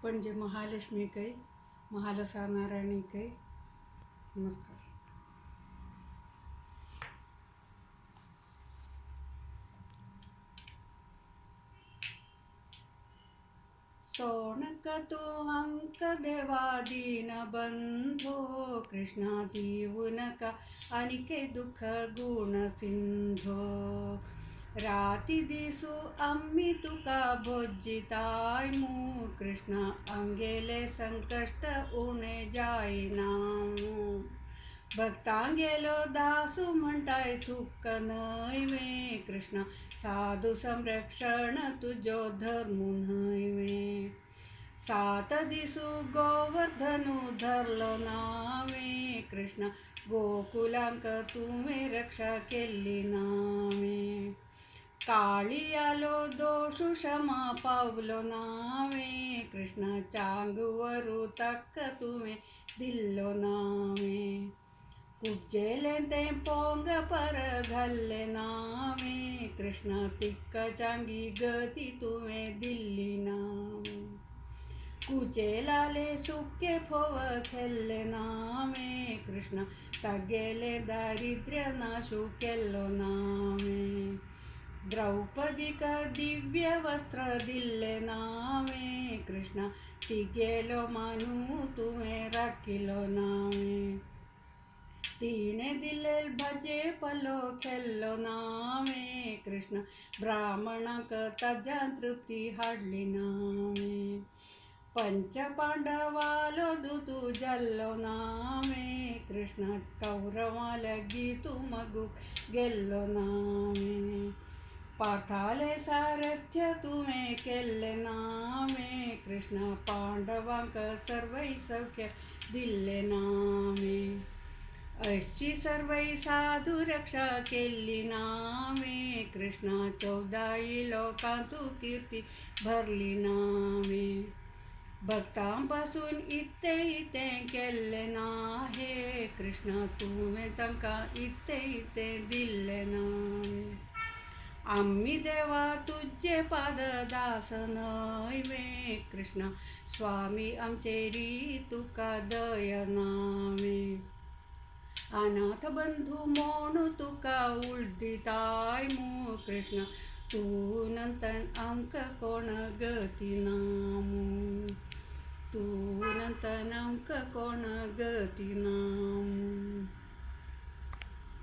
पणजे महालक्ष्मी कै महालसा नारायणी कै नमस्कार. सोनक तू अंक देवा दीन बंधो कृष्णा देऊ नका आणिके दुःख गुण सिंधो. राती दिसू आम्ही तुका भोजिताय मू कृष्णा अंगेले संकष्ट उणे जाईना. भक्तांगेलो दासू म्हणताय तुक नैवे कृष्णा साधू संरक्षण तुझो धर्मू नैवे. सात दिसू गोवर्धनु धरलो नावे कृष्णा गोकुलांक तुमे रक्षा केली नावे. काळी आलो दोषु क्षमा पावलो नावे कृष्णा चांगुवरू तक्क तुमे दिल्लो नावे. कुजेले ते पोंग पर घाल्ले नावे कृष्णा तिक्क चांगी गती तुमे दिल्ली नावे. कुचेलाले सुके फोव खेल्ले नावे कृष्णा तगेले दारिद्र्य नाशू केल्लो नावे. द्रौपदीक दिव्य वस्त्र दिल्ले नावे कृष्णा तिगेलो मानू तुमे राखिलो नावे. तिने दिलेल भजे पलो खेल्लो नावे कृष्णा ब्राह्मणाक ताज्या तृप्ती हाडली नावे. पंच पांडवालो दूतू जाल्लो नावे कृष्णा कौरवाल गीतू मगू गेल्लो नावे. पार्थाले सारथ्य तुमे केल्ले नावे कृष्णा पांडवांक सर्वै सौख्य दिल्ले नावे. अशी सर्वै साधू रक्षा केली नावे कृष्णा 14 लोकांतू कीर्ती भरली नावे. भक्तांपासून इत्ते इत्ते केल्ले नाहे कृष्णा तुमे तंका इत्ते दिल्ले नावे. आम्ही देवा तुझे पाद दास नैवे कृष्णा स्वामी आमचेरी तुका दय नावे. अनाथ बंधू म्हणू तुका उलदिताय मू कृष्णा तू नंतन अंक कोण गती नामू. तू नंतन अंक कोण गती नामू.